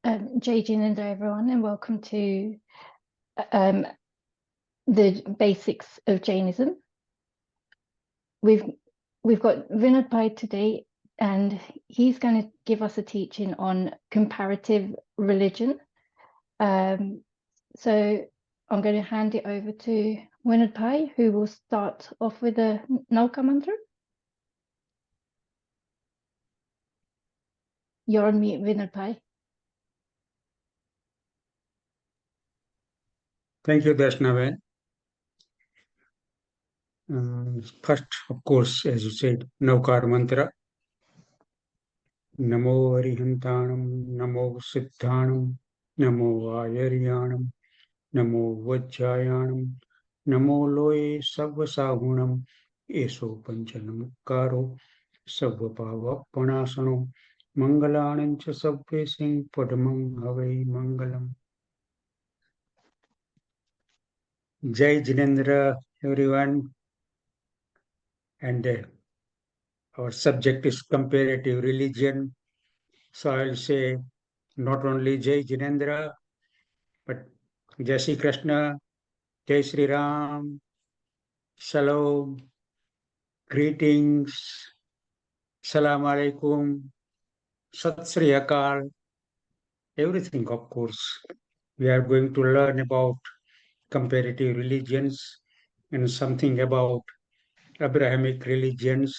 Jai Jinendra, everyone, and welcome to the basics of Jainism. We've got Vinod Pai today, and he's going to give us a teaching on comparative religion. So I'm going to hand it over to Vinod Pai, who will start off with the Nauka mantra. You're on mute, Vinod Pai. Thank you, Vaishnavan. First, of course, as you said, Naukar mantra. Namo Arihantanam, Namo Siddhanam, Namo Ayaryanam, Namo Vajjayanam, Namo Loe Savvasahunam, Eso Panchanam Karo, Savvapava Panasano, Mangalanancha Savve Singh Padamam Havai Mangalam. Jai Jinendra, everyone. And our subject is comparative religion. So I'll say not only Jai Jinendra, but Jai Shri Krishna, Jai Shri Ram, Shalom, greetings, Salam Alaikum, Sat Sri Akal, everything, of course. We are going to learn about comparative religions and something about Abrahamic religions,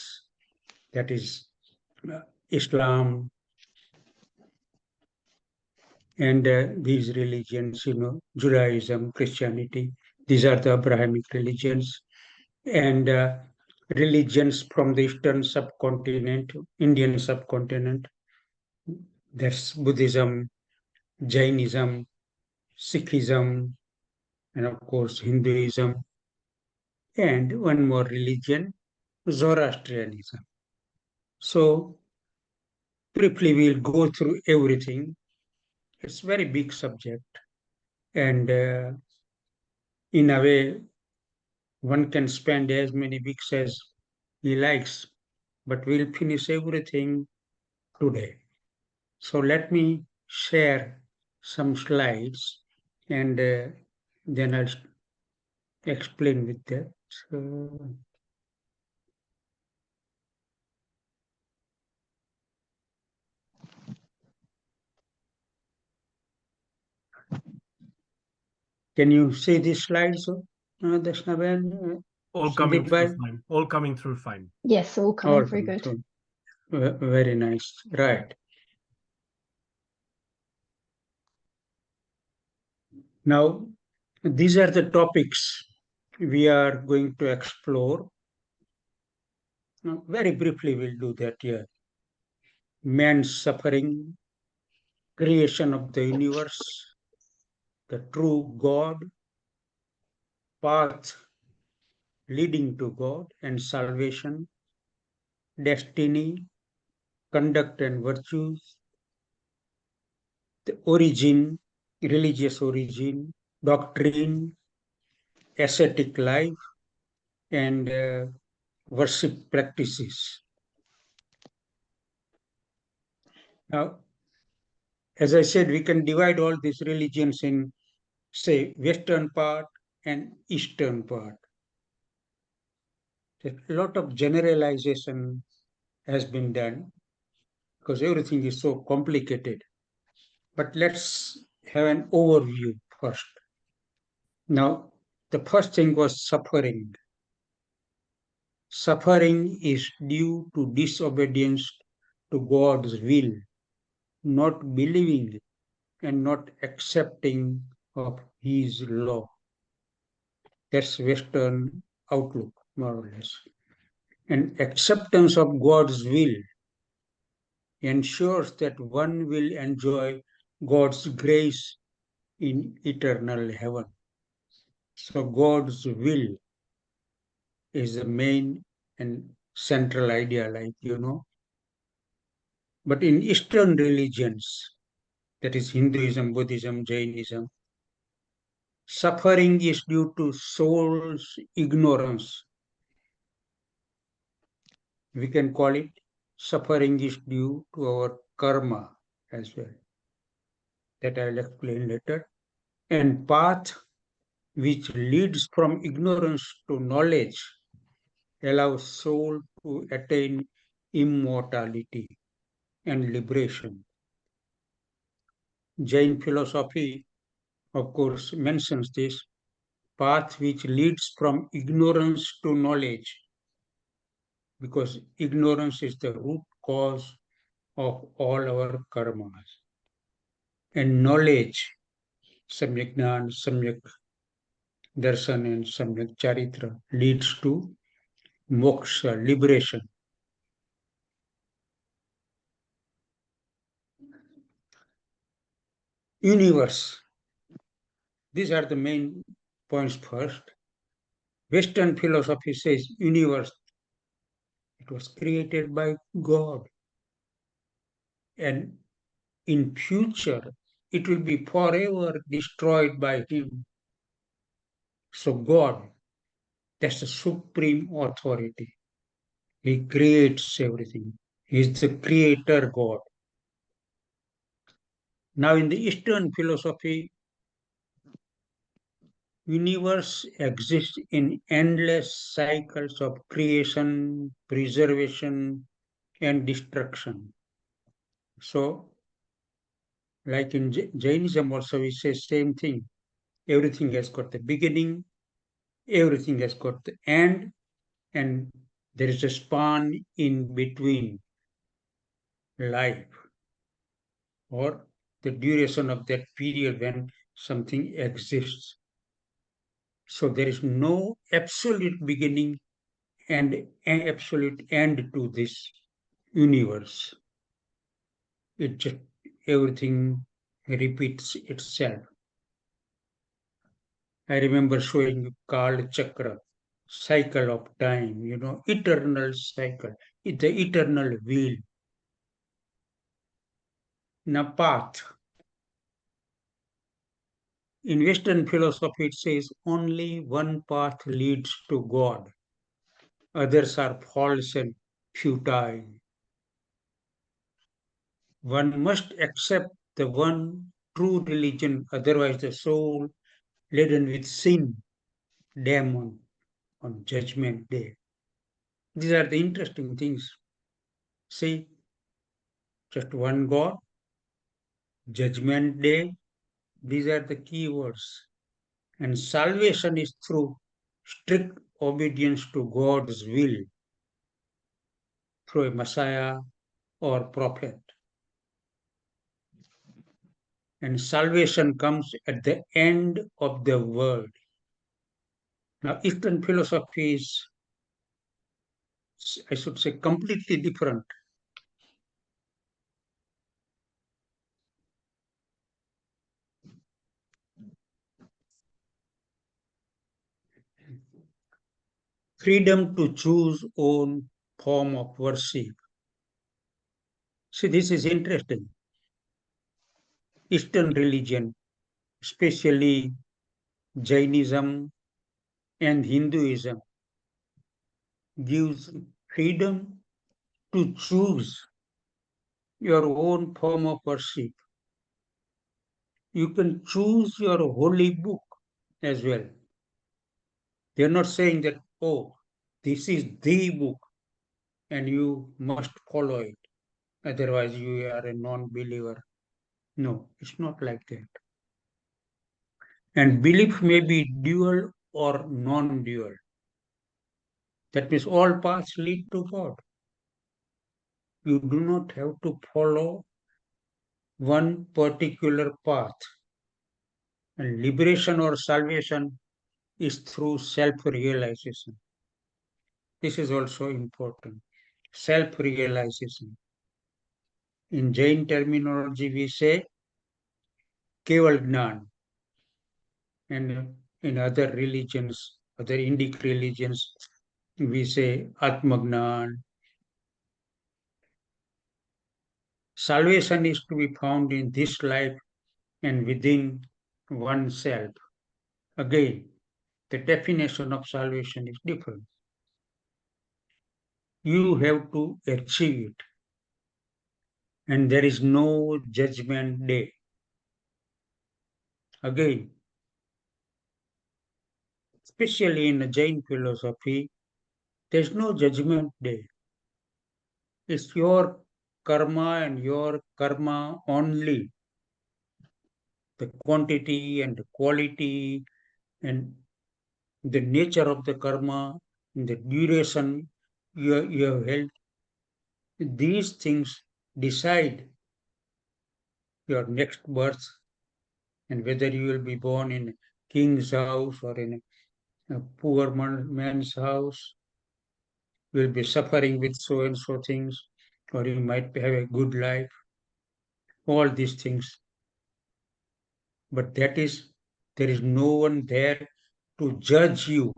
that is Islam, and these religions, Judaism, Christianity, these are the Abrahamic religions. And religions from the Eastern subcontinent, Indian subcontinent, that's Buddhism, Jainism, Sikhism, and of course Hinduism, and one more religion, Zoroastrianism. So briefly, we'll go through everything. It's a very big subject, and in a way, one can spend as many weeks as he likes, but we'll finish everything today. So let me share some slides, and then I'll explain with that. So, can you see these slides, Dashnaben? All coming through fine. All coming through fine. Yes, all coming through good. Through. Very nice. Right. Now, these are the topics we are going to explore. Now, very briefly, we'll do that here. Man's suffering, creation of the universe, the true God, path leading to God and salvation, destiny, conduct and virtues, the origin, religious origin, doctrine, ascetic life, and worship practices. Now, as I said, we can divide all these religions in, say, Western part and Eastern part. A lot of generalization has been done because everything is so complicated. But let's have an overview first. Now, the first thing was suffering. Suffering is due to disobedience to God's will, not believing and not accepting of His law. That's Western outlook, more or less. And acceptance of God's will ensures that one will enjoy God's grace in eternal heaven. So God's will is the main and central idea, But in Eastern religions, that is Hinduism, Buddhism, Jainism, suffering is due to soul's ignorance. We can call it suffering is due to our karma as well. that I will explain later, and path which leads from ignorance to knowledge allows soul to attain immortality and liberation. Jain philosophy, of course, mentions this path which leads from ignorance to knowledge, because ignorance is the root cause of all our karmas. And knowledge, samyak jnana, samyak darshan, and samyak charitra, leads to moksha, liberation. Universe. These are the main points first. Western philosophy says universe, it was created by God. And in future, it will be forever destroyed by him. So God, that's the supreme authority. He creates everything. He is the creator God. Now in the Eastern philosophy, universe exists in endless cycles of creation, preservation, and destruction. So, like in Jainism also, we say same thing. Everything has got the beginning, everything has got the end, and there is a span in between life or the duration of that period when something exists. So there is no absolute beginning and an absolute end to this universe. It just everything repeats itself. I remember showing you Kal Chakra, cycle of time, eternal cycle. It's the eternal wheel. Now, path. In Western philosophy, it says only one path leads to God. Others are false and futile. One must accept the one true religion, otherwise the soul laden with sin, damned on judgment day. These are the interesting things. See, just one God, judgment day, these are the key words. And salvation is through strict obedience to God's will through a Messiah or prophet. And salvation comes at the end of the world. Now, Eastern philosophy is, I should say, completely different. Freedom to choose own form of worship. See, this is interesting. Eastern religion, especially Jainism and Hinduism, gives freedom to choose your own form of worship. You can choose your holy book as well. They're not saying that, oh, this is the book and you must follow it. Otherwise, you are a non believer. No, it's not like that. And belief may be dual or non dual. That means all paths lead to God. You do not have to follow one particular path. And liberation or salvation is through self realization. This is also important. Self realization. In Jain terminology, we say Keval Gnan. And in other religions, other Indic religions, we say Atmagnan. Salvation is to be found in this life and within oneself. Again, the definition of salvation is different. You have to achieve it, and there is no judgment day. Again, especially in Jain philosophy, there's no judgment day. It's your karma and your karma only. The quantity and the quality and the nature of the karma, the duration you have held, these things decide your next birth and whether you will be born in a king's house or in a poor man's house. You will be suffering with so and so things, or you might have a good life. All these things. But that is, there is no one there to judge you,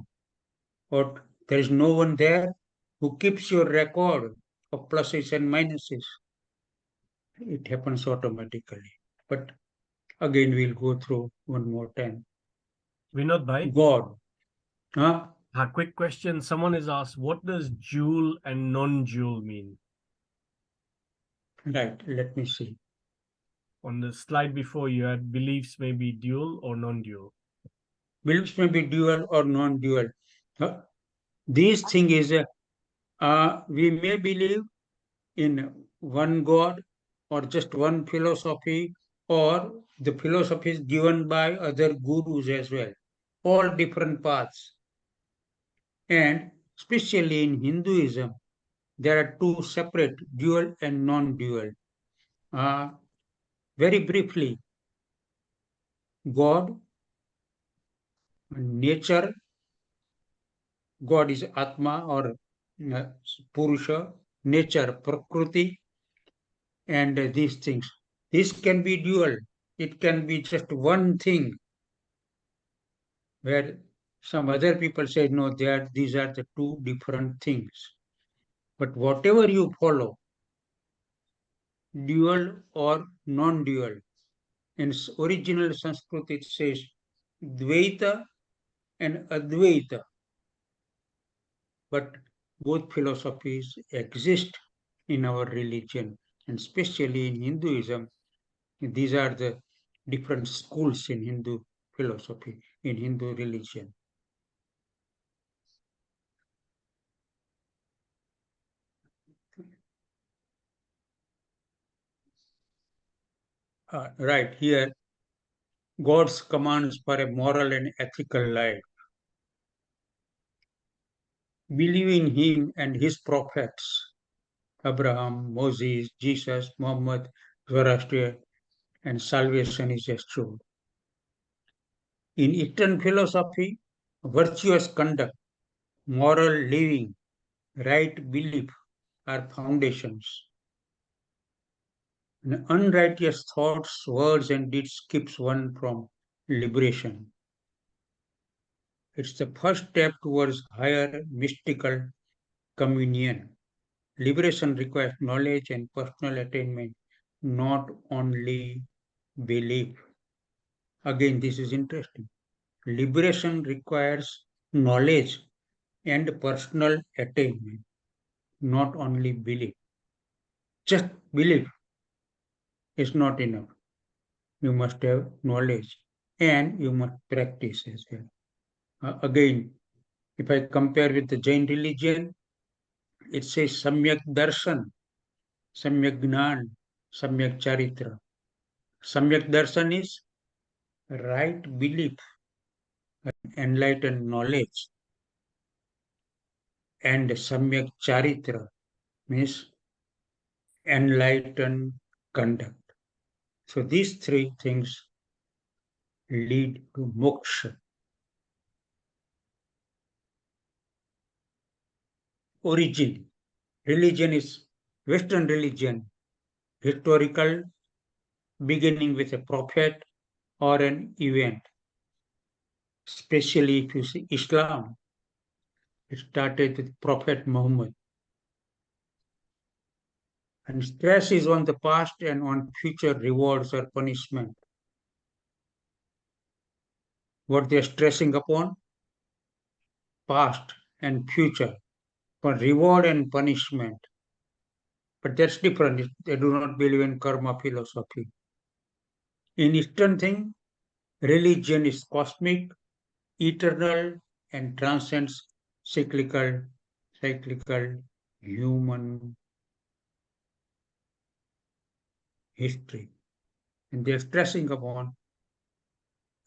or there is no one there who keeps your record of pluses and minuses. It happens automatically. But again, we'll go through one more time. Vinod Bhai, God. Huh? a quick question. Someone has asked, what does dual and non-dual mean? Right, let me see. On the slide before, you had beliefs may be dual or non-dual. Beliefs may be dual or non-dual. This thing is, we may believe in one God or just one philosophy, or the philosophies given by other gurus as well. All different paths. And especially in Hinduism, there are two separate, dual and non-dual. Very briefly, God, nature, God is Atma or Purusha, nature, Prakriti, and these things. This can be dual. It can be just one thing, where some other people say, no, these are the two different things. But whatever you follow, dual or non-dual, in original Sanskrit it says Dvaita and Advaita. But both philosophies exist in our religion, and especially in Hinduism. These are the different schools in Hindu philosophy, in Hindu religion. Right here, God's commands for a moral and ethical life. Believe in Him and His prophets, Abraham, Moses, Jesus, Muhammad, Zoroaster, and salvation is assured. In Eastern philosophy, virtuous conduct, moral living, right belief are foundations. And unrighteous thoughts, words, and deeds keeps one from liberation. It's the first step towards higher mystical communion. Liberation requires knowledge and personal attainment, not only belief. Again, this is interesting. Liberation requires knowledge and personal attainment, not only belief. Just belief is not enough. You must have knowledge and you must practice as well. Again, if I compare with the Jain religion, it says Samyak Darshan, Samyak Gnan, Samyak Charitra. Samyak Darshan is right belief, enlightened knowledge, and Samyak Charitra means enlightened conduct. So these three things lead to moksha. Origin. Religion is Western religion, historical, beginning with a prophet or an event. Especially if you see Islam, it started with Prophet Muhammad. And stress is on the past and on future rewards or punishment. What they are stressing upon? Past and future, for reward and punishment. But that's different. They do not believe in karma philosophy. In Eastern thing, Religion is cosmic, eternal, and transcends cyclical human history. And they're stressing upon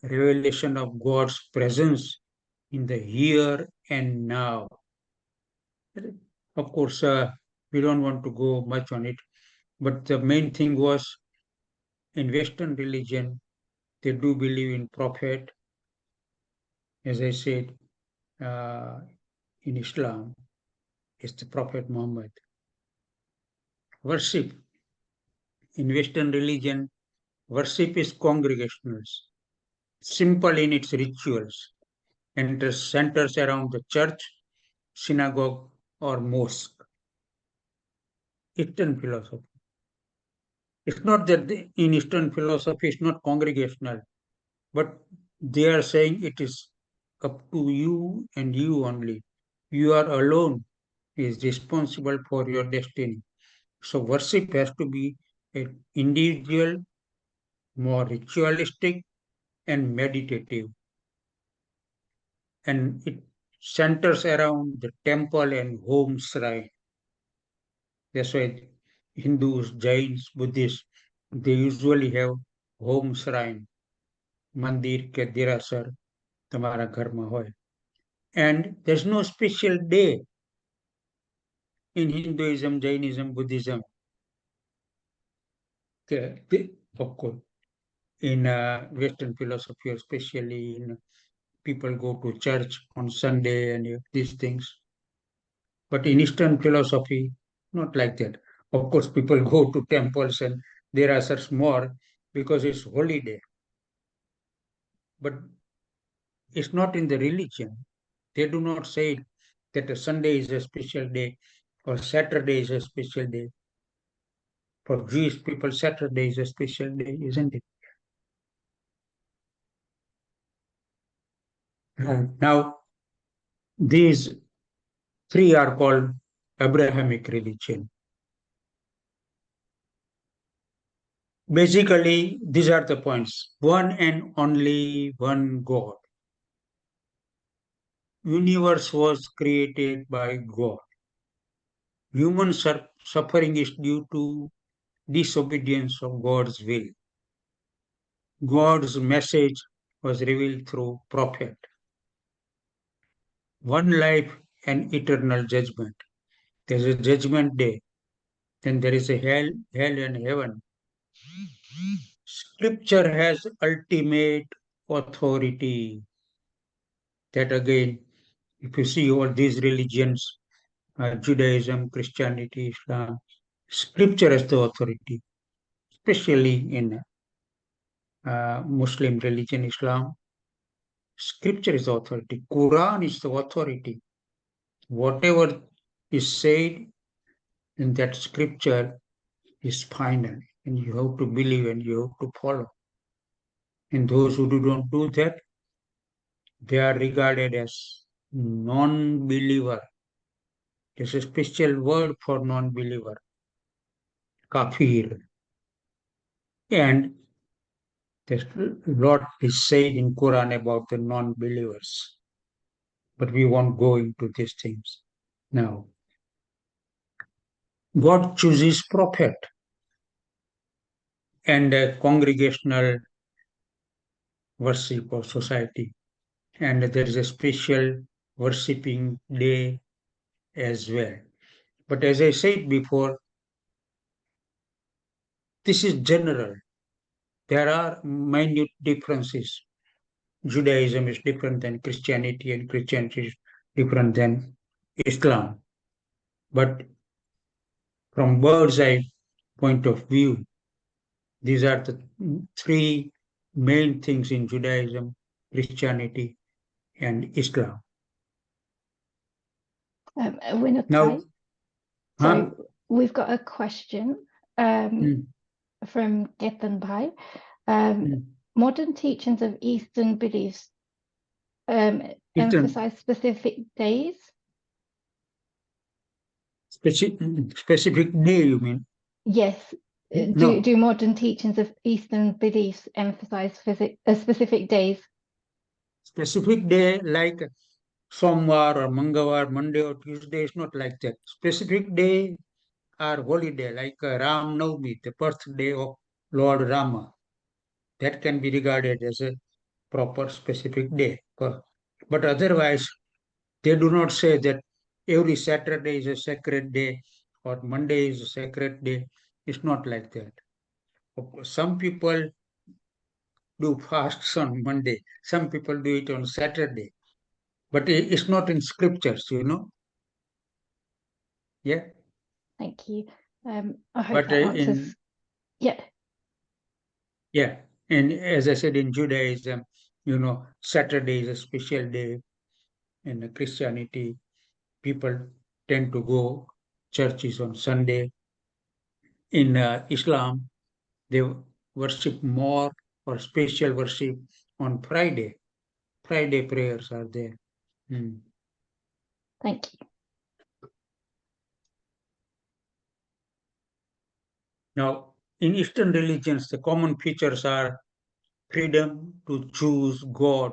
revelation of God's presence in the here and now. Of course, we don't want to go much on it, but the main thing was in Western religion, they do believe in prophet, as I said, in Islam, it's the Prophet Muhammad. Worship in Western religion, worship is congregational, simple in its rituals, and it centers around the church, synagogue, or mosque. Eastern philosophy. It's not that in Eastern philosophy it's not congregational, but they are saying it is up to you and you only. You are alone is responsible for your destiny. So worship has to be an individual, more ritualistic and meditative. And it centers around the temple and home shrine. That's why Hindus, Jains, Buddhists, they usually have home shrine, mandir ke dirasar તમારા ઘરમાં હોય. And there's no special day in Hinduism, Jainism, Buddhism. Of course, in Western philosophy, especially in people go to church on Sunday and these things. But in Eastern philosophy, not like that. Of course, people go to temples and there are such more because it's holy day. But it's not in the religion. They do not say that a Sunday is a special day or Saturday is a special day. For Jewish people, Saturday is a special day, isn't it? Now, these three are called Abrahamic religion. Basically, these are the points. One and only one God. Universe was created by God. Human suffering is due to disobedience of God's will. God's message was revealed through prophet. One life and eternal judgment. There's a judgment day. Then there is a hell and heaven. Scripture has ultimate authority. That again, if you see all these religions, Judaism, Christianity, Islam, Scripture has the authority, especially in Muslim religion, Islam. Scripture is the authority. Quran is the authority. Whatever is said in that scripture is final, and you have to believe and you have to follow. And those who don't do that, they are regarded as non-believer. There's a special word for non-believer, kafir. And there's a lot is said in Quran about the non-believers. But we won't go into these things now. God chooses prophet and a congregational worship of society. And there is a special worshipping day as well. But as I said before, this is general. There are minute differences. Judaism is different than Christianity, and Christianity is different than Islam. But from bird's eye point of view, these are the three main things in Judaism, Christianity, and Islam. We're not Now, tight. So we've got a question from Getan Bhai. Modern teachings of Eastern beliefs emphasize specific days. Specific day, you mean? Yes, No, do modern teachings of Eastern beliefs emphasize specific days? specific day like Somvar or Mangawar, Monday or Tuesday is not like that. Specific day are holiday like Ram Navami, the birthday of Lord Rama. That can be regarded as a proper specific day. But otherwise, they do not say that every Saturday is a sacred day or Monday is a sacred day. It's not like that. Some people do fasts on Monday. Some people do it on Saturday. But it's not in scriptures, you know. Yeah. Thank you. I hope But that answers. Yeah. yeah, and as I said, in Judaism, you know, Saturday is a special day. In Christianity, people tend to go churches on Sunday. In Islam, they worship more or special worship on Friday. Friday prayers are there. Hmm. Thank you. Now, in Eastern religions, the common features are freedom to choose God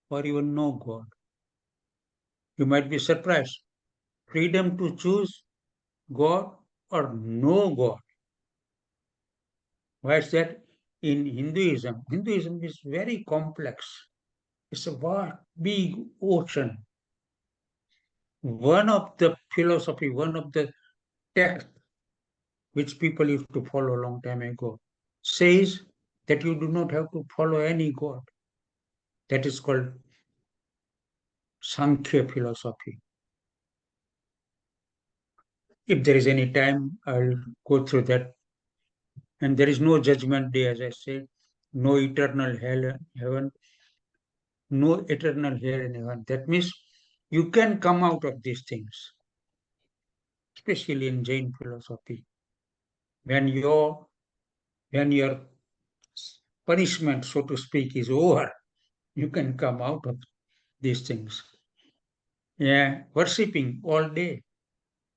or even no God. You might be surprised. Freedom to choose God or no God. Why is that? In Hinduism, Hinduism is very complex. It's a vast, big ocean. One of the philosophy, one of the texts which people used to follow a long time ago, says that you do not have to follow any God. That is called Sankhya philosophy. If there is any time, I'll go through that. And there is no judgment day, as I said, no eternal hell, heaven, no eternal hell in heaven. That means you can come out of these things, especially in Jain philosophy. When your punishment, so to speak, is over, you can come out of these things. Yeah, worshipping all day.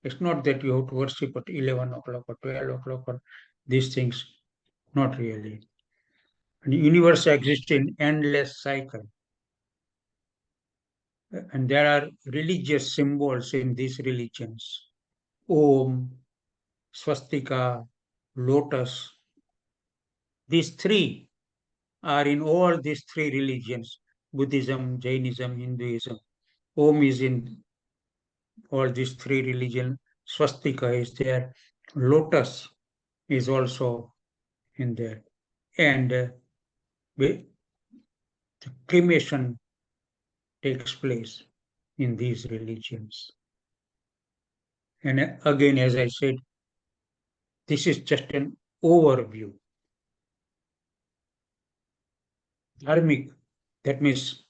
It's not that you have to worship at 11 o'clock or 12 o'clock or these things. Not really. The universe exists in endless cycle. And there are religious symbols in these religions. Om, swastika, lotus. These three are in all these three religions, Buddhism, Jainism, Hinduism. Om is in all these three religions. Swastika is there. Lotus is also in there. And the cremation takes place in these religions. And again, as I said, this is just an overview. Dharmic, that means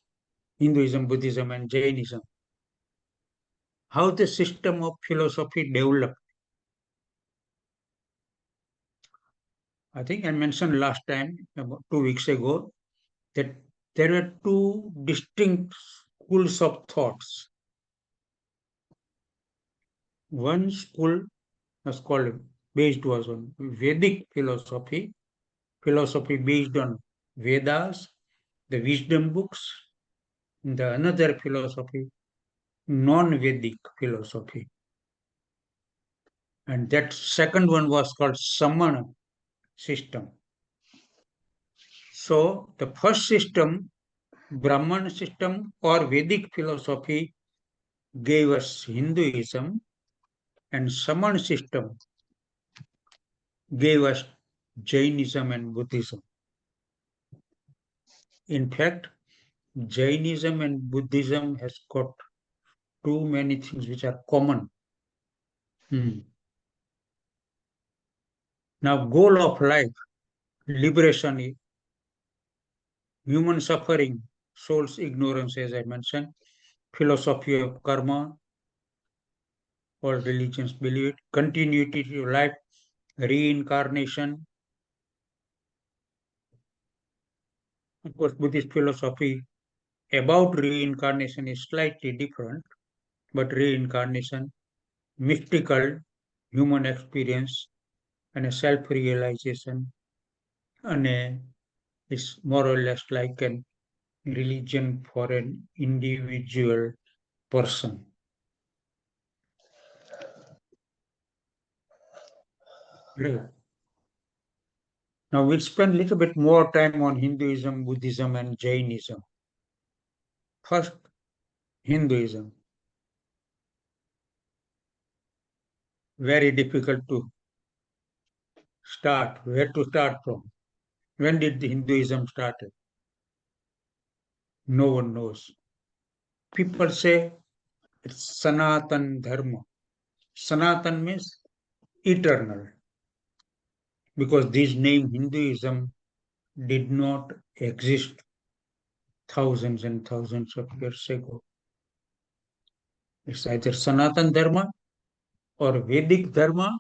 Hinduism, Buddhism, and Jainism. How the system of philosophy developed. I think I mentioned last time, about 2 weeks ago, that there were two distinct schools of thoughts. One school was based on Vedic philosophy, philosophy based on Vedas, the wisdom books, and the another philosophy, non-Vedic philosophy. And that second one was called Samana system. So the first system, Brahman system or Vedic philosophy, gave us Hinduism, and Samana system gave us Jainism and Buddhism. In fact, Jainism and Buddhism has got too many things which are common. Now, goal of life, liberation, human suffering, soul's ignorance, as I mentioned, philosophy of karma, all religions believe it, continuity of life, reincarnation. Of course, Buddhist philosophy about reincarnation is slightly different, but reincarnation, mystical human experience, and a self-realization, and is more or less like an religion for an individual person. Right. Now we'll spend a little bit more time on Hinduism, Buddhism, and Jainism. First, Hinduism. Very difficult to start. Where to start from? When did the Hinduism started? No one knows. People say it's Sanatan Dharma. Sanatan means eternal, because this name Hinduism did not exist thousands and thousands of years ago. It's either Sanatan Dharma or Vedic Dharma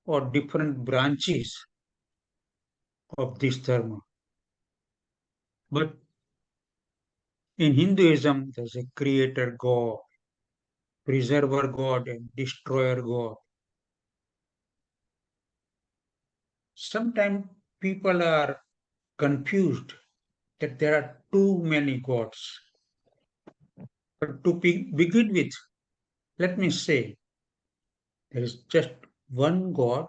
or different branches of this Dharma. But in Hinduism, there's a creator God, preserver God, and destroyer God. Sometimes people are confused that there are too many gods. But to begin with, let me say there is just one God,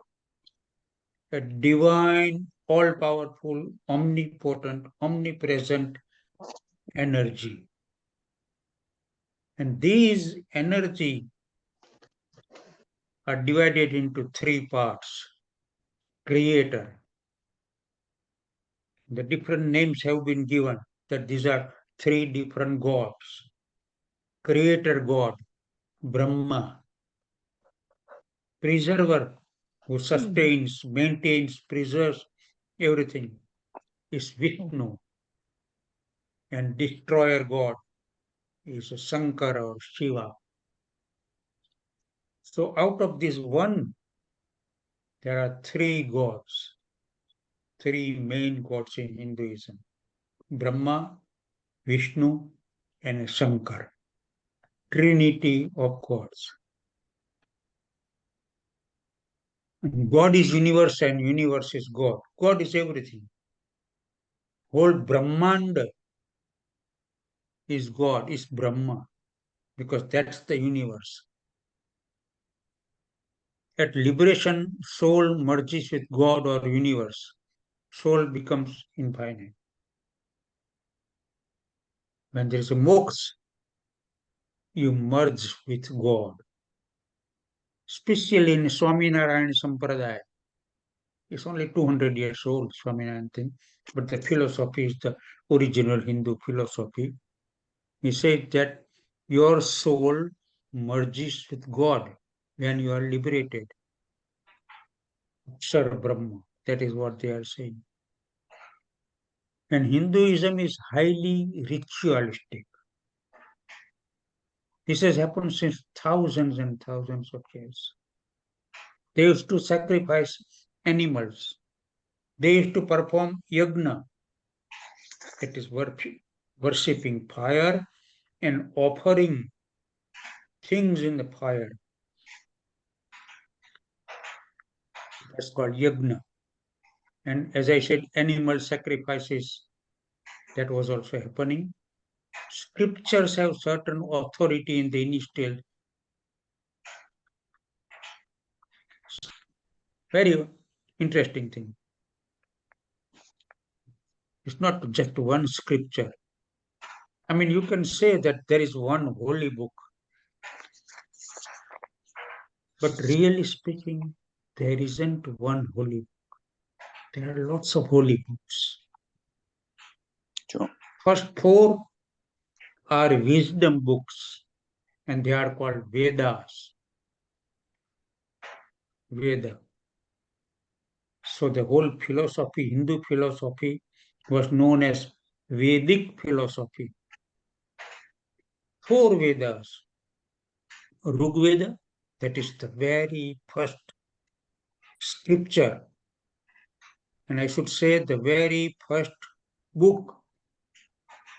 a divine, all powerful, omnipotent, omnipresent energy. And these energy are divided into three parts. Creator. The different names have been given, that these are three different gods. Creator God, Brahma. Preserver, who sustains, maintains, preserves everything, is Vishnu. And destroyer God is Shankara or Shiva. So out of this one, there are three gods, three main gods in Hinduism: Brahma, Vishnu, and Shankar. Trinity of gods. God is universe and universe is God. God is everything. Whole Brahmanda is God, is Brahma, because that's the universe. At liberation, soul merges with God or universe. Soul becomes infinite. When there is a moksha, you merge with God. Especially in Swaminarayan Sampradaya. It's only 200 years old, Swaminarayan thing, but the philosophy is the original Hindu philosophy. He said that your soul merges with God when you are liberated. Akshar Brahma, that is what they are saying. And Hinduism is highly ritualistic. This has happened since thousands and thousands of years. They used to sacrifice animals. They used to perform yagna, that is worshipping fire and offering things in the fire. That's called yagna. And as I said, animal sacrifices, that was also happening. Scriptures have certain authority in the initial. Very interesting thing. It's not just one scripture. I mean, you can say that there is one holy book, but really speaking, there isn't one holy book. There are lots of holy books. Sure. First four are wisdom books, and they are called Vedas. Veda. So the whole philosophy, Hindu philosophy, was known as Vedic philosophy. Four Vedas. Rig Veda, that is the very first scripture, and I should say the very first book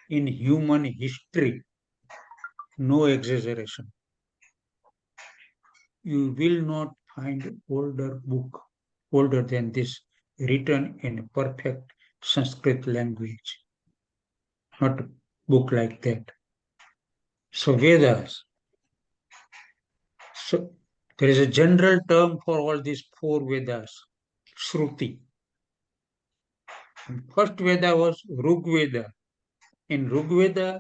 in human history. No exaggeration. You will not find older book older than this, written in perfect Sanskrit language. Not a book like that. So Vedas. So there is a general term for all these four Vedas, Shruti. And first Veda was Rug Veda. In Rug Veda,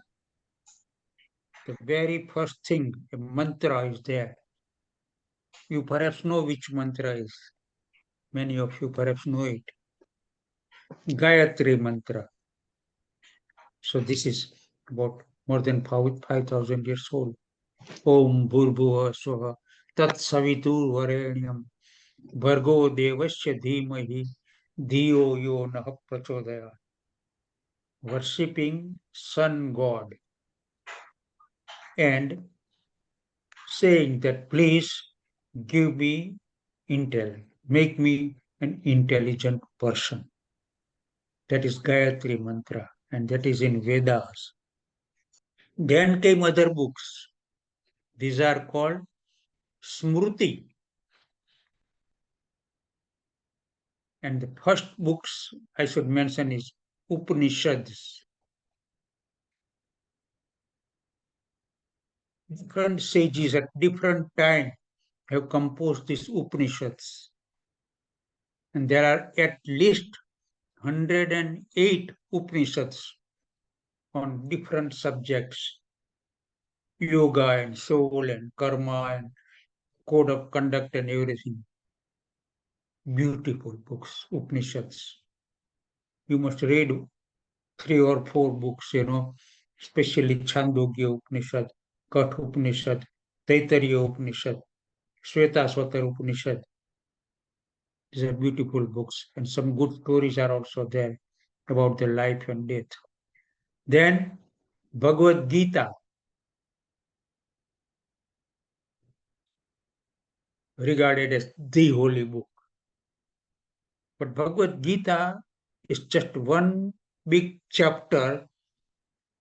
the very first thing, a mantra is there. You perhaps know which mantra is. Many of you perhaps know it. Gayatri mantra. So this is about more than 5,000 years old. Om Bhurbhuva Swaha Tat Savitur Varenyam Bhargo Devasya Dhimahi Dhiyo Yo Nah Prachodaya. Worshipping sun god and saying that please give me intel, make me an intelligent person. That is Gayatri mantra, and that is in Vedas. Then came other books. These are called Smruti. And the first books I should mention is Upanishads. Different sages at different time have composed these Upanishads. And there are at least 108 Upanishads on different subjects, yoga and soul and karma and code of conduct and everything. Beautiful books, Upanishads. You must read 3 or 4 books, especially Chandogya Upanishad, Katha Upanishad, Taittiriya Upanishad, Shvetasvatar Upanishad. These are beautiful books, and some good stories are also there about the life and death. Then Bhagavad Gita, regarded as the holy book. But Bhagavad Gita is just one big chapter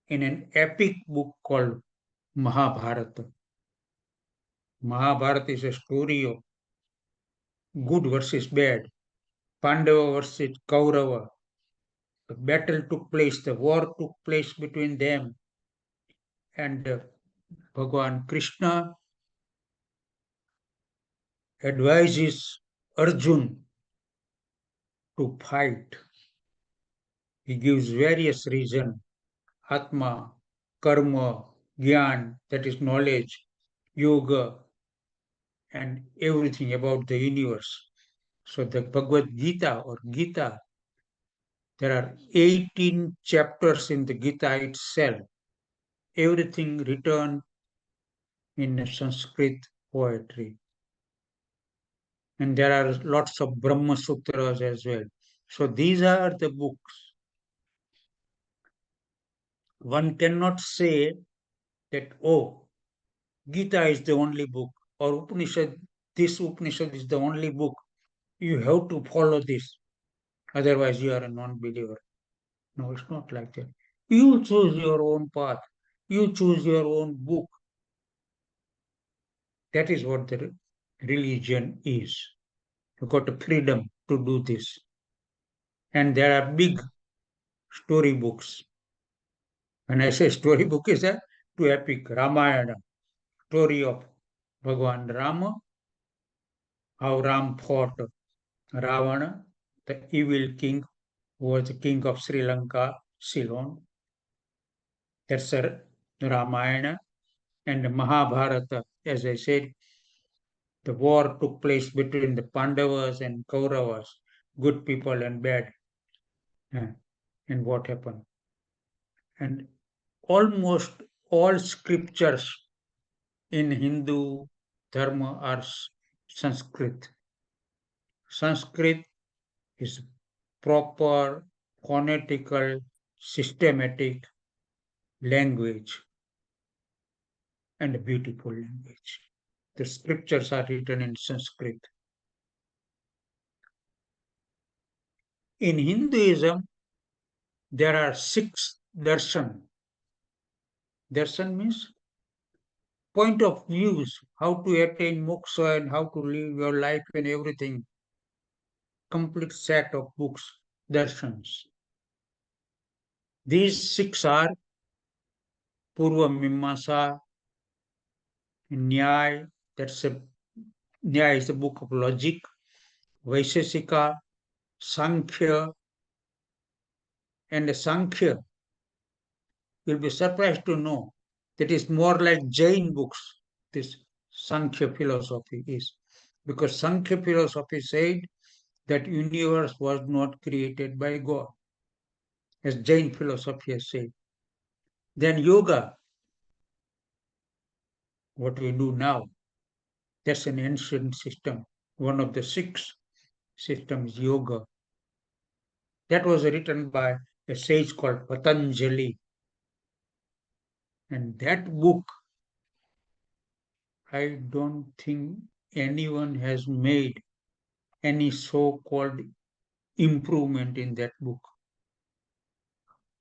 in an epic book called Mahabharata. Mahabharata is a story of good versus bad, Pandava versus Kaurava. The battle took place, the war took place between them, and Bhagavan Krishna advises Arjun to fight. He gives various reasons, Atma, Karma, Gyan, that is knowledge, Yoga, and everything about the universe. So the Bhagavad Gita or Gita, there are 18 chapters in the Gita itself, everything written in Sanskrit poetry. And there are lots of Brahma Sutras as well. So these are the books. One cannot say that, oh, Gita is the only book, or Upanishad, this Upanishad is the only book. You have to follow this. Otherwise, you are a non-believer. No, it's not like that. You choose your own path. You choose your own book. That is what the religion is. You got the freedom to do this. And there are big story books. When I say story book, is a to epic Ramayana, story of Bhagwan Rama, how Ram fought Ravana, the evil king who was the king of Sri Lanka, Ceylon. That's a Ramayana. And Mahabharata, as I said, the war took place between the Pandavas and Kauravas, good people and bad. And what happened? And almost all scriptures in Hindu Dharma are Sanskrit. Sanskrit is proper, phonetical, systematic language and a beautiful language. The scriptures are written in Sanskrit. In Hinduism, there are 6 darshan. Darshan means point of views, how to attain moksha and how to live your life and everything. complete set of books, darshans. These 6 are Purva Mimamsa, Nyaya, Nyaya is the book of logic, Vaisheshika, Sankhya, and the Sankhya. You'll be surprised to know that is more like Jain books, this Sankhya philosophy is. Because Sankhya philosophy said that universe was not created by God, as Jain philosophy has said. Then yoga, what we do now, that's an ancient system. One of the 6 systems, yoga. That was written by a sage called Patanjali. And that book, I don't think anyone has made any so-called improvement in that book.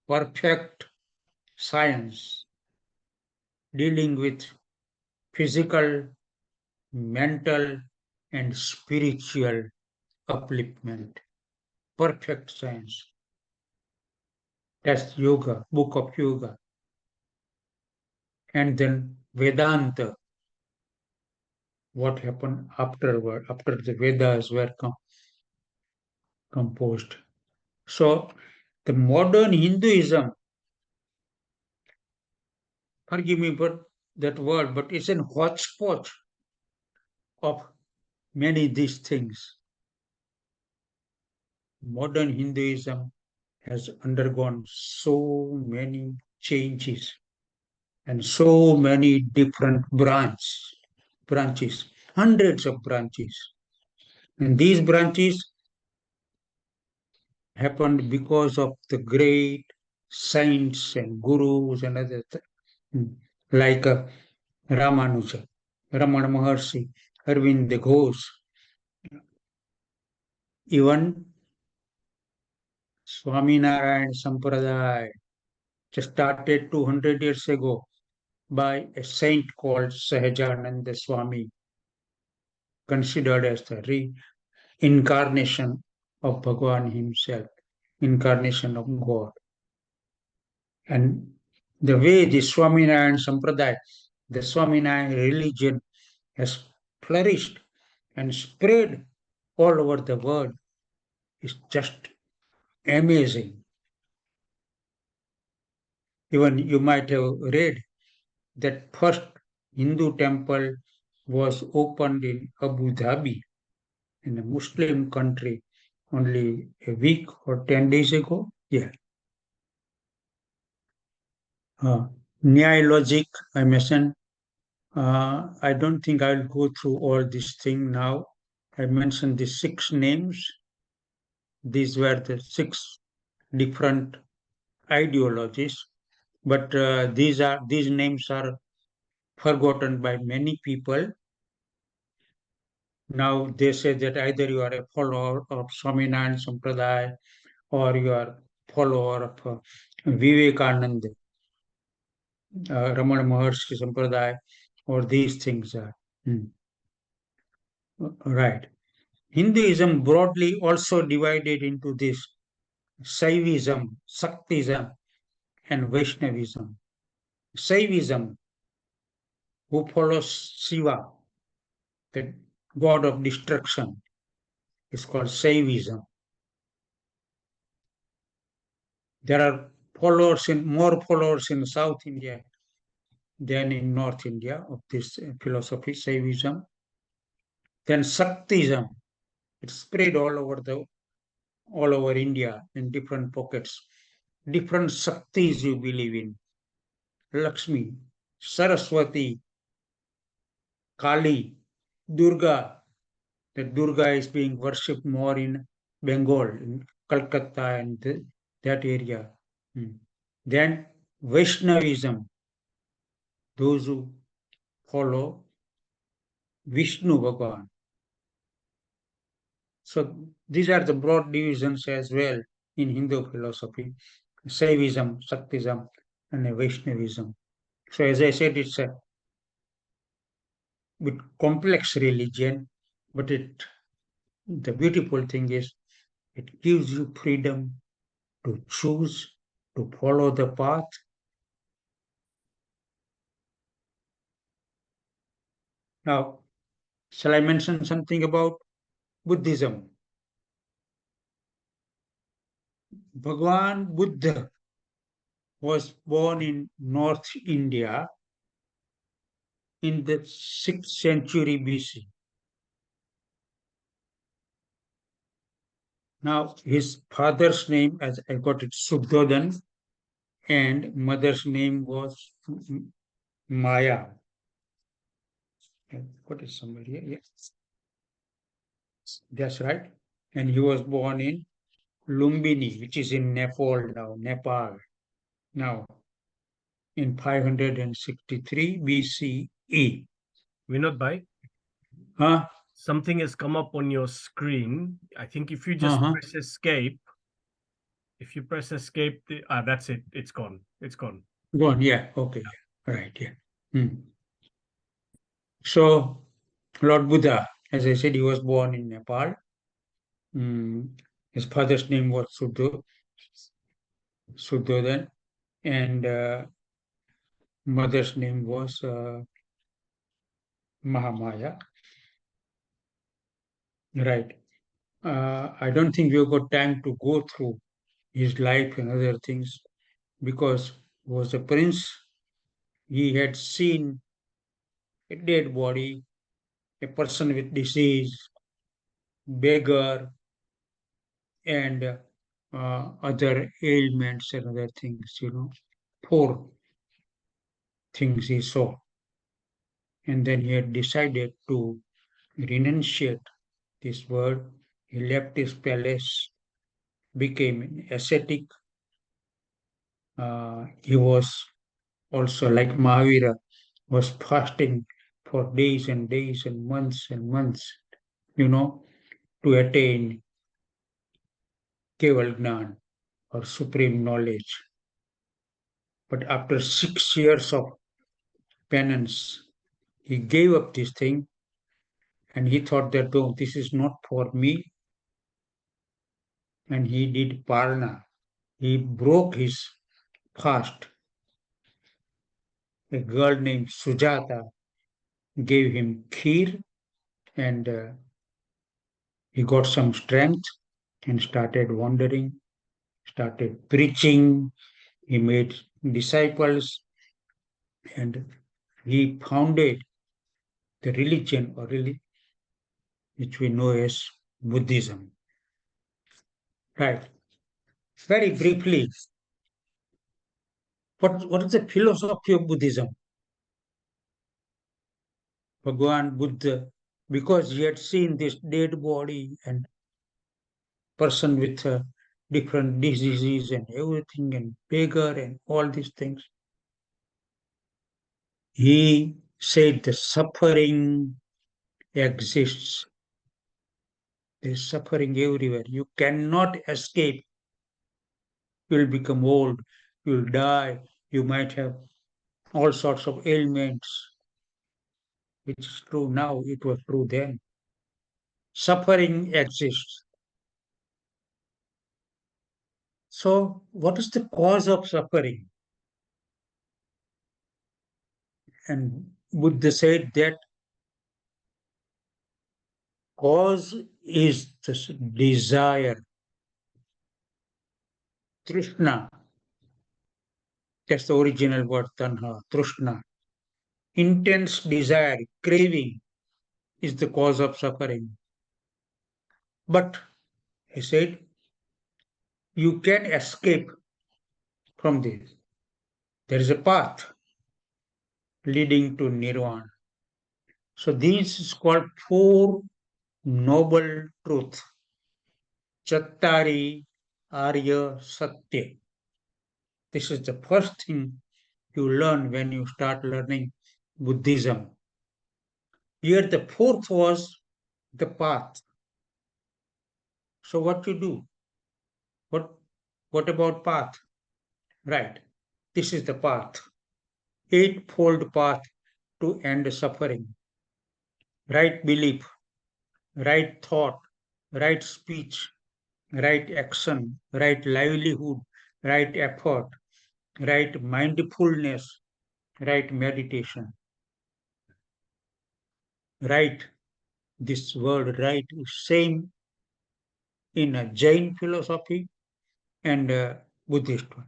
Perfect science dealing with physical, mental, and spiritual upliftment. Perfect science. That's yoga, book of yoga. And then Vedanta, what happened afterward, after the Vedas were composed. So the modern Hinduism, forgive me for that word, but it's a hodgepodge of many these things. Modern Hinduism has undergone so many changes and so many different branches, hundreds of branches. And these branches happened because of the great saints and gurus and other like Ramanuja, Ramana Maharshi, Arvind Ghosh, even Swaminarayan Sampradaya, just started 200 years ago by a saint called Sahajananda Swami, considered as the reincarnation of Bhagwan himself, incarnation of God. And the way the Swaminarayan Sampradaya, the Swaminarayan religion has flourished and spread all over the world is just amazing. Even you might have read that first Hindu temple was opened in Abu Dhabi, in a Muslim country, only a week or 10 days ago. Yeah. Nyaya logic, I mentioned. I don't think I'll go through all this thing now. I mentioned the 6 names. These were the 6 different ideologies, but these names are forgotten by many people. Now they say that either you are a follower of Swaminarayan Sampradaya or you are follower of Vivekananda, Ramana Maharshi Sampradaya, or these things are. Right. Hinduism broadly also divided into this Saivism, Shaktism, and Vaishnavism. Saivism, who follows Shiva, the god of destruction, is called Saivism. There are more followers in South India than in North India of this philosophy, Saivism. Then Shaktism, it spread all over India in different pockets. Different Shaktis you believe in. Lakshmi, Saraswati, Kali, Durga. The Durga is being worshipped more in Bengal, in Calcutta and that area. Then Vaishnavism, those who follow Vishnu Bhagavan. So these are the broad divisions as well in Hindu philosophy. Saivism, Shaktism, and Vaishnavism. So as I said, it's a bit complex religion, but the beautiful thing is It gives you freedom to choose to follow the path. Now, shall I mention something about Buddhism? Bhagwan Buddha was born in North India in the 6th century BC. Now, his father's name, as I got it, Subdhodan, and mother's name was Maya. What is somebody here? Yes. That's right. And he was born in Lumbini, which is in Nepal now, Now, in 563 BCE. Vinod Bhai, Huh? something has come up on your screen. I think if you just press escape, that's it. It's gone. It's gone. Gone, yeah. Okay. Right, yeah. So, Lord Buddha, as I said, he was born in Nepal. His father's name was Suddhodan, and mother's name was Mahamaya. Right. I don't think we've got time to go through his life and other things because he was a prince. He had seen a dead body, a person with disease, beggar, and other ailments and other things, poor things he saw. And then he had decided to renunciate this world. He left his palace, became an ascetic. He was also like Mahavira, was fasting for days and days and months, to attain Keval Gnan or supreme knowledge. But after 6 years of penance, he gave up this thing and he thought that, oh, this is not for me. And he did parna. He broke his fast. A girl named Sujata gave him kheer and he got some strength and started wandering, started preaching. He made disciples and he founded the religion which we know as Buddhism. Right. Very briefly, what is the philosophy of Buddhism? Bhagwan Buddha, because he had seen this dead body and person with different diseases and everything and beggar and all these things, he said the suffering exists. There's suffering everywhere. You cannot escape. You'll become old. You'll die. You might have all sorts of ailments, which is true now. It was true then. Suffering exists. So, what is the cause of suffering? And Buddha said that cause is this desire, Trishna. That's the original word, tanha, Trishna. Intense desire, craving is the cause of suffering. But he said, you can escape from this. There is a path leading to nirvana. So this is called four noble truths. Chattari Arya Satya. This is the first thing you learn when you start learning Buddhism. Here the fourth was the path. So what you do? What about path? Right. This is the path. Eightfold path to end suffering. Right belief, right thought, right speech, right action, right livelihood, right effort, right mindfulness, right meditation. Right, this word right is same in a Jain philosophy and Buddhist one.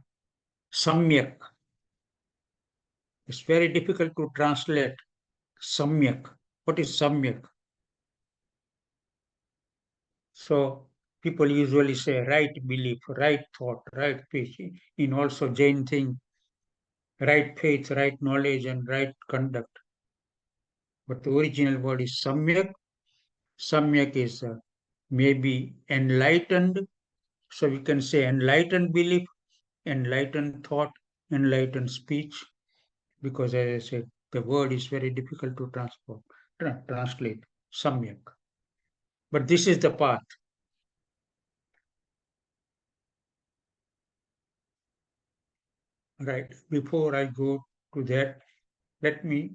Samyak. It's very difficult to translate samyak. What is samyak? So people usually say right belief, right thought, right speech. In also Jain thing, right faith, right knowledge, and right conduct. But the original word is samyak. Samyak is maybe enlightened. So we can say enlightened belief, enlightened thought, enlightened speech, because as I said, the word is very difficult to translate, samyak. But this is the path. Right. Before I go to that, let me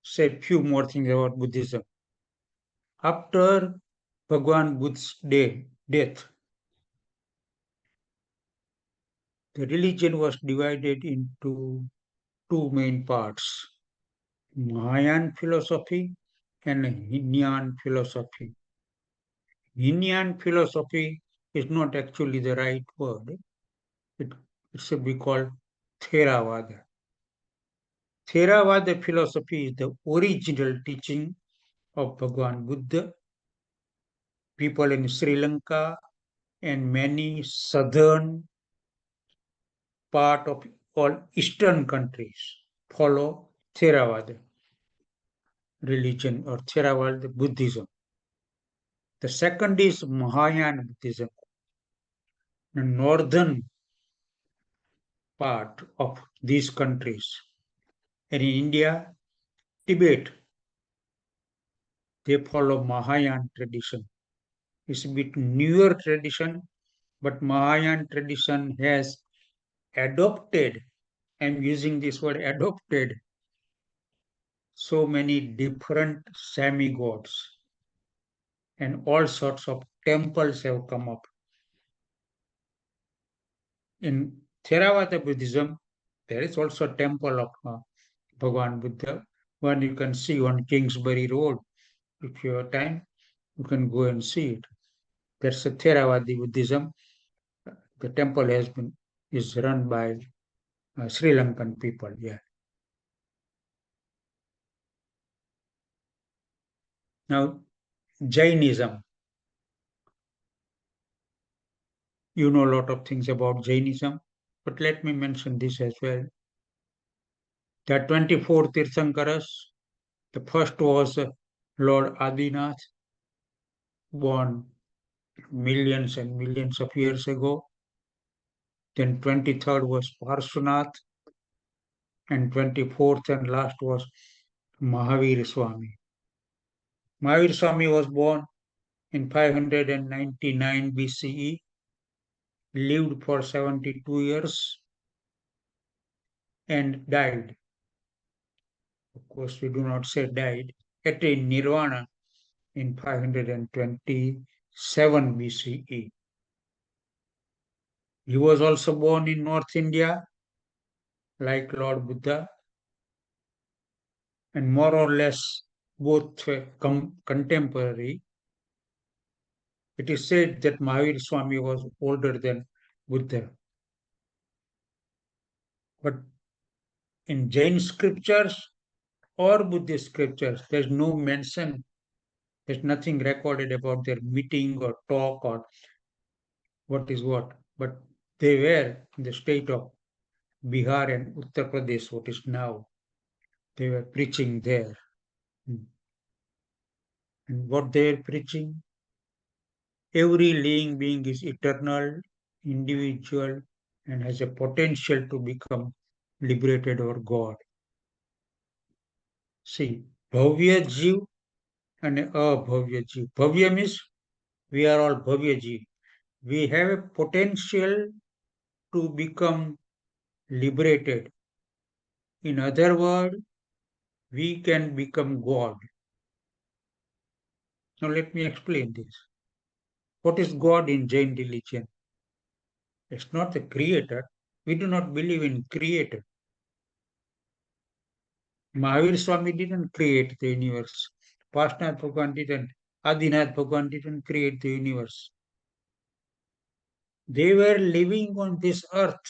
say a few more things about Buddhism. After Bhagwan Buddha's death, the religion was divided into two main parts, Mahayana philosophy and Hinyan philosophy. Hinyan philosophy is not actually the right word. It should be called Theravada. Theravada philosophy is the original teaching of Bhagwan Buddha. People in Sri Lanka and many southern part of all eastern countries follow Theravada religion or Theravada Buddhism. The second is Mahayana Buddhism. The northern part of these countries. And in India, Tibet, they follow Mahayana tradition. It's a bit newer tradition, but Mahayana tradition has adopted, I'm using this word adopted, so many different semi-gods and all sorts of temples have come up. In Theravada Buddhism, there is also a temple of Bhagwan Buddha, one you can see on Kingsbury Road. If you have time, you can go and see it. That's a Theravada Buddhism. The temple is run by Sri Lankan people. Yeah. Now Jainism. You know a lot of things about Jainism, but let me mention this as well. There are 24 Tirthankaras. The first was Lord Adinath, born millions and millions of years ago. Then 23rd was Parsunath, and 24th and last was Mahavir Swami. Mahavir Swami was born in 599 BCE, lived for 72 years, and died. Of course, we do not say died, attained Nirvana in 527 BCE. He was also born in North India, like Lord Buddha, and more or less both contemporary. It is said that Mahavir Swami was older than Buddha. But in Jain scriptures or Buddhist scriptures, there's no mention, there's nothing recorded about their meeting or talk or what is what. But they were in the state of Bihar and Uttar Pradesh, what is now. They were preaching there. And what they are preaching? Every living being is eternal, individual, and has a potential to become liberated or God. See, Bhavya Jiv and Abhavya Jiv. Bhavya means we are all Bhavya Jiv. We have a potential to become liberated. In other words, we can become God. Now let me explain this. What is God in Jain religion? It's not the creator. We do not believe in creator. Mahavir Swami didn't create the universe. Pashnath Bhagwan didn't. Adinath Bhagwan didn't create the universe. They were living on this earth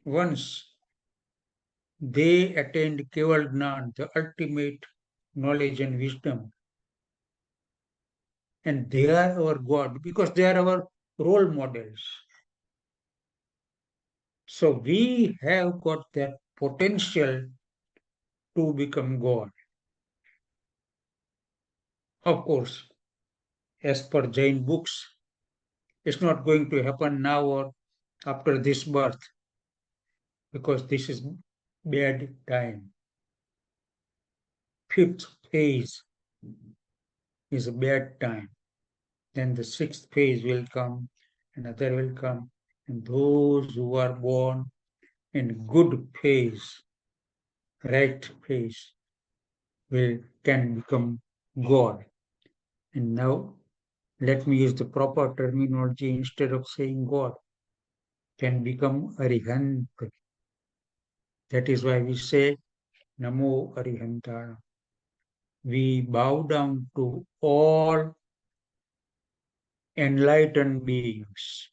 once. They attained Keval Gnan, the ultimate knowledge and wisdom. And they are our God because they are our role models. So we have got that potential to become God. Of course, as per Jain books, it's not going to happen now or after this birth because this is bad time. Fifth phase is a bad time. Then the sixth phase will come, another will come, and those who are born in good phase, right phase, can become God. And now let me use the proper terminology instead of saying God, can become Arihant. That is why we say Namo Arihantana. We bow down to all enlightened beings.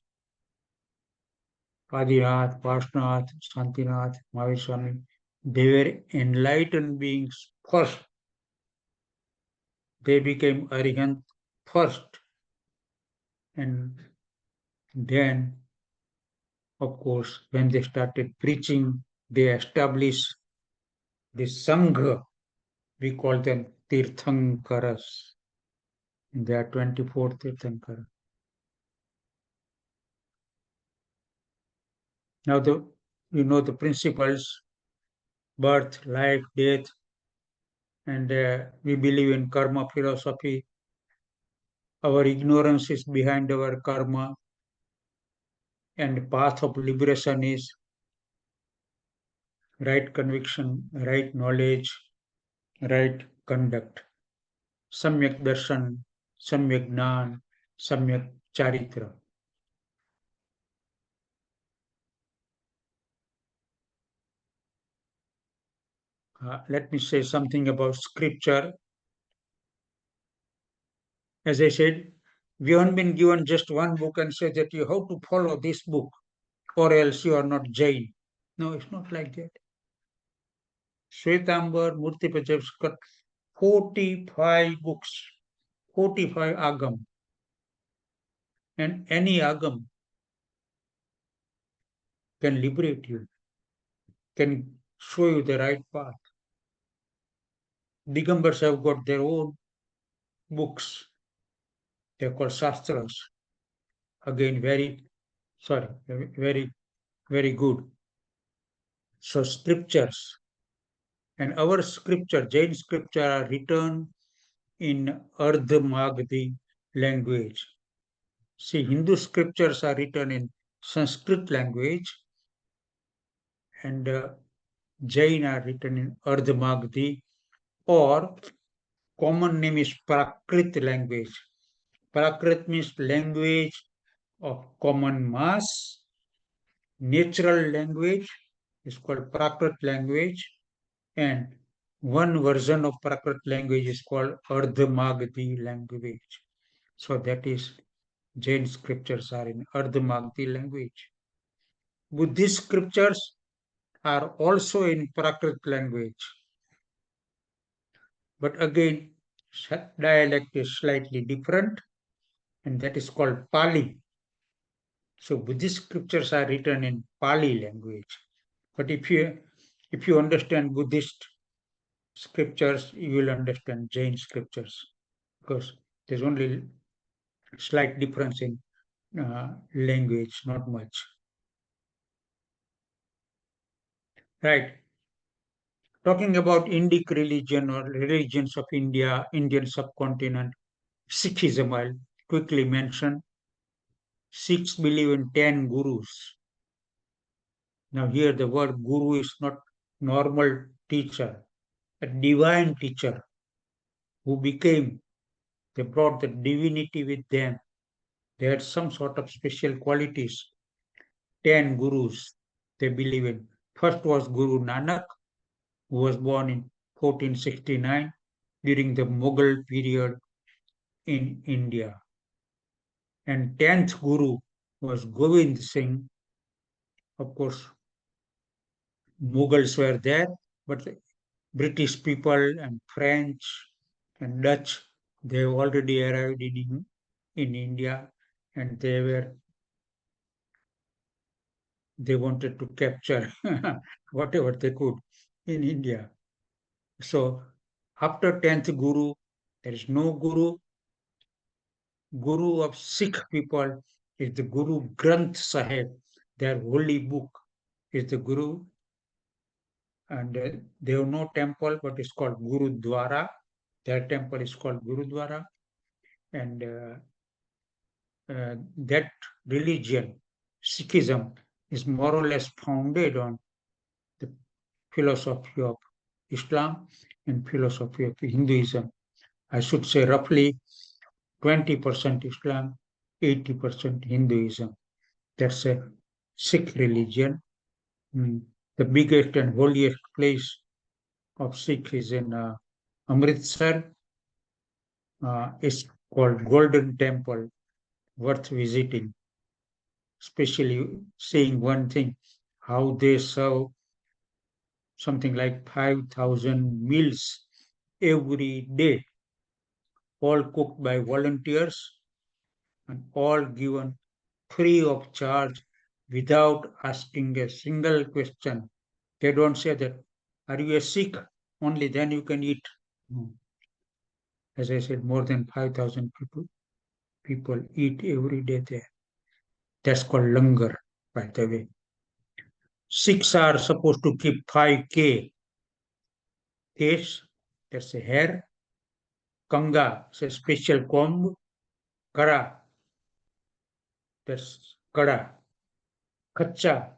Adinath, Vashnath, Santinath, Mahavishwami, they were enlightened beings first. They became arrogant first. And then, of course, when they started preaching, they established the Sangha. We call them Tirthankaras. There are 24 Tirthankaras. Now, you know the principles, birth, life, death, and we believe in karma philosophy. Our ignorance is behind our karma, and path of liberation is right conviction, right knowledge, right conduct. Samyak darshan, samyak jnana, samyak charitra. Let me say something about scripture. As I said, we haven't been given just one book and say that you have to follow this book or else you are not Jain. No, it's not like that. Shwetambar Murti Pajav's got 45 books, 45 agam. And any agam can liberate you, can show you the right path. Digambars have got their own books. They're called Shastras. Again, very good. So scriptures. And our scripture, Jain scripture, are written in Ardha Magadhi language. See, Hindu scriptures are written in Sanskrit language and Jain are written in Ardha Magadhi, or common name is Prakrit language. Prakrit means language of common mass. Natural language is called Prakrit language, and one version of Prakrit language is called Ardha Magadhi language. So that is Jain scriptures are in Ardha Magadhi language. Buddhist scriptures are also in Prakrit language. But again, dialect is slightly different, and that is called Pali. So Buddhist scriptures are written in Pali language. But if you understand Buddhist scriptures, you will understand Jain scriptures because there's only slight difference in language, not much. Right. Talking about Indic religion or religions of India, Indian subcontinent, Sikhism, I'll quickly mention. Sikhs believe in 10 gurus. Now here the word guru is not normal teacher, a divine teacher who became, they brought the divinity with them. They had some sort of special qualities. 10 gurus they believe in. First was Guru Nanak, who was born in 1469 during the Mughal period in India. And 10th Guru was Govind Singh. Of course, Mughals were there, but British people and French and Dutch, they already arrived in India, and they wanted to capture whatever they could in India. So after 10th Guru, there is no Guru. Guru of Sikh people is the Guru Granth Sahib, their holy book is the Guru, and they have no temple, but it's called Gurudwara. Their temple is called Gurudwara, and that religion, Sikhism, is more or less founded on the philosophy of Islam and philosophy of Hinduism. I should say roughly 20% Islam, 80% Hinduism. That's a Sikh religion. The biggest and holiest place of Sikh is in Amritsar. It's called Golden Temple, worth visiting, especially seeing one thing, how they serve something like 5,000 meals every day, all cooked by volunteers and all given free of charge without asking a single question. They don't say that, are you a Sikh? Only then you can eat. As I said, more than 5,000 people eat every day there. That's called langar, by the way. Sikhs are supposed to keep 5K. Kesh, that's a hair. Kanga, it's a special comb. Kara, that's kada. Kacha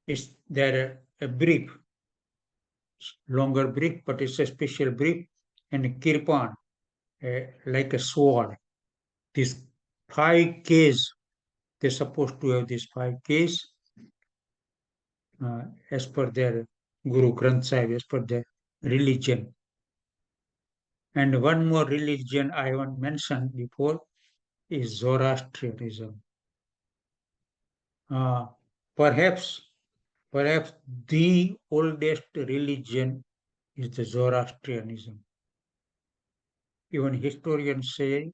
is there a brief, longer brief, but it's a special brief. And kirpan, like a sword. These 5Ks, they're supposed to have these 5Ks as per their Guru Granth Sahib, as per their religion. And one more religion I want mentioned before is Zoroastrianism. Perhaps the oldest religion is the Zoroastrianism. Even historians say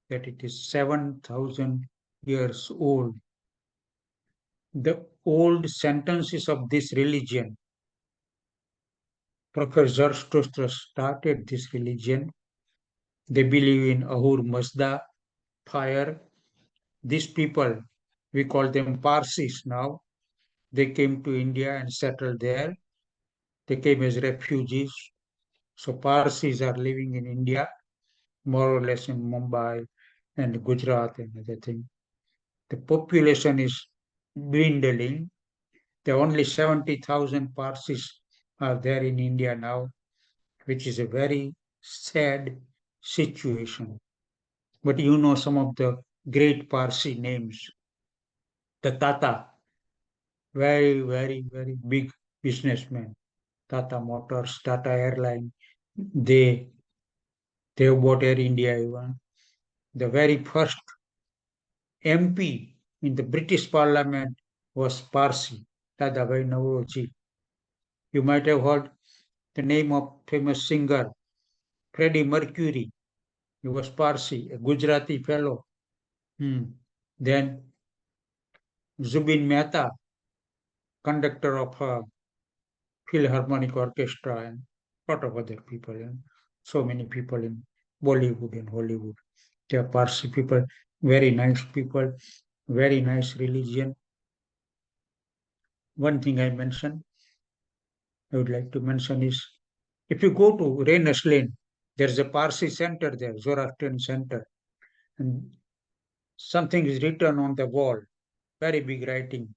that it is 7,000 years old. The old sentences of this religion, Professor Zoroaster started this religion. They believe in Ahur Mazda, fire. These people, we call them Parsis now, they came to India and settled there. They came as refugees. So Parsis are living in India, more or less in Mumbai and Gujarat and other things. The population is dwindling. There are only 70,000 Parsis are there in India now, which is a very sad situation. But you know some of the great Parsi names. The Tata, very, very, very big businessman. Tata Motors, Tata Airline, they bought Air India even. The very first MP in the British Parliament was Parsi, Dadabhai Nauroji. You might have heard the name of famous singer Freddie Mercury. He was Parsi, a Gujarati fellow. Then Zubin Mehta, conductor of a Philharmonic Orchestra, and a lot of other people, and so many people in Bollywood and Hollywood. They are Parsi people, very nice people, very nice religion. One thing I mentioned, I would like to mention is, if you go to Rainers Lane, there's a Parsi center there, Zoroastrian center, and something is written on the wall, very big writing.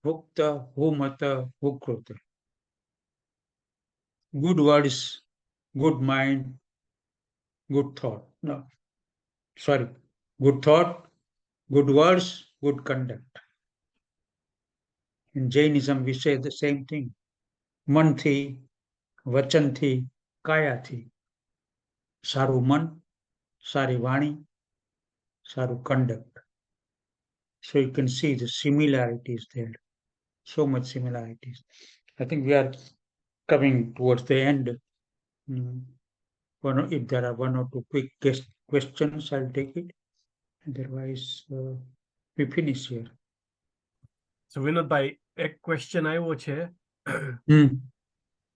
Bhukta, Humata, Hukrota. Good words, good mind, good thought. No, sorry, good thought, good words, good conduct. In Jainism, we say the same thing. Manthi, vachanthi, kayathi. Saru man, sari vani, saru conduct. So you can see the similarities there. So much similarities. I think we are coming towards the end. If there are one or two quick questions, I'll take it. Otherwise, we finish here. So Vinod bhai, a question I watch here.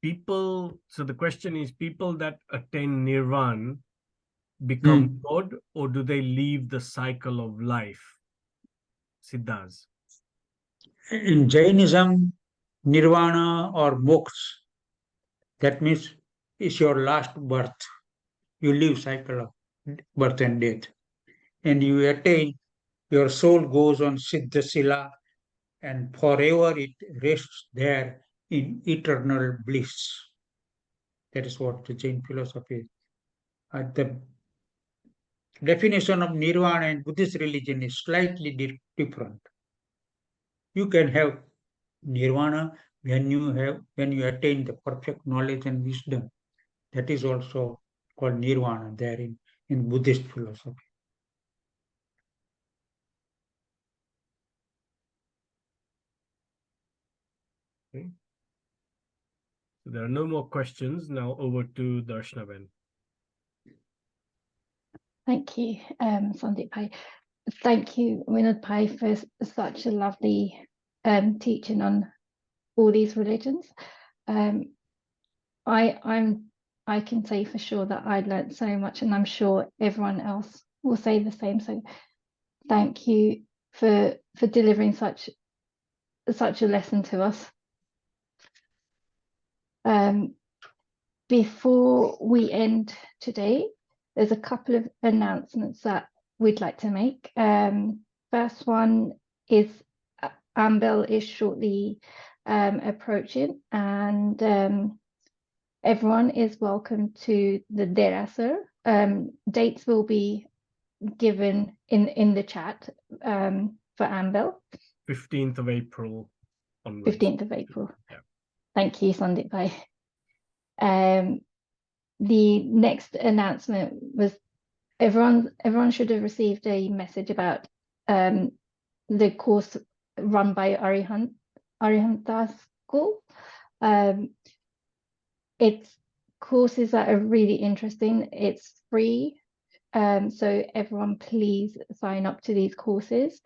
People, so the question is, people that attain nirvana become God, or do they leave the cycle of life? Siddhas. In Jainism, nirvana or moksha, that means it's your last birth. You leave cycle of birth and death. And you attain, your soul goes on Siddha Sila, and forever it rests there in eternal bliss. That is what the Jain philosophy is. The definition of nirvana in Buddhist religion is slightly different. You can have nirvana when you attain the perfect knowledge and wisdom. That is also called nirvana there in Buddhist philosophy. Okay. So there are no more questions. Now over to Darshnaben. Thank you, Sandeep Bhai. Thank you, Vinod Bhai, for such a lovely teaching on all these religions. I can say for sure that I learned so much, and I'm sure everyone else will say the same. So thank you for delivering such a lesson to us. Before we end today, there's a couple of announcements that we'd like to make. First one is Ambel is shortly approaching, and everyone is welcome to the Derasur. Dates will be given in the chat for Ambel. 15th of April onwards. 15th of April. Yeah. Thank you, Sandeep Bhai. The next announcement was everyone should have received a message about the course run by Arihanta School. It's courses that are really interesting. It's free, so everyone please sign up to these courses.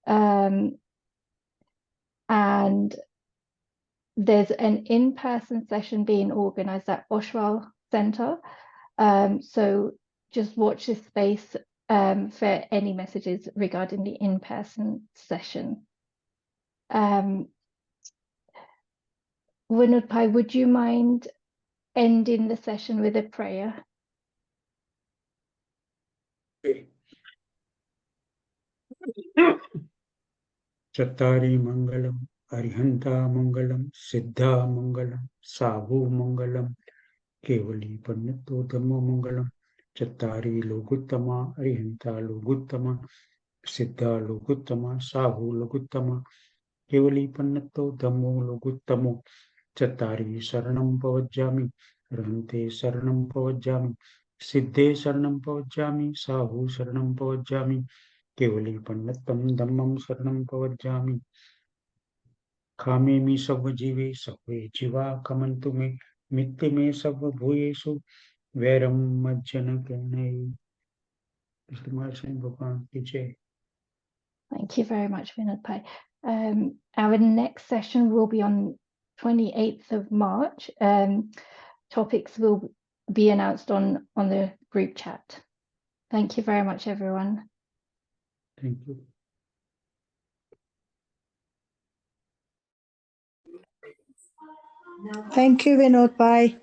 And there's an in-person session being organized at Oshwal Center. So just watch this space for any messages regarding the in-person session. Vinod Bhai, would you mind ending the session with a prayer? Chattari Mangalam, Arihanta Mangalam, Siddha Mangalam, Sabhu Mangalam, Kevali Pannato Dhamma Mangalam, Chattari Loguttama, Arihanta Loguttama, Siddha Loguttama, Sabhu Loguttama, Kevali Pannato Dhammo Loguttamo, Chattari Saranam Pavajjami, Arihante Saranam Pavajjami, Siddhe Saranam Pavajjami, Sabhu Saranam Pavajjami, Kevali Pannattam Dhammam Saranam Pavajjami. Khame mi sabva jive sabve jiva kamantu me mitte me sabva bhuyesu veram majjana kanai. Thank you very much, Vinod Bhai. Our next session will be on 28th of March. Topics will be announced on the group chat. Thank you very much, everyone. Thank you. Thank you, Vinod Bhai.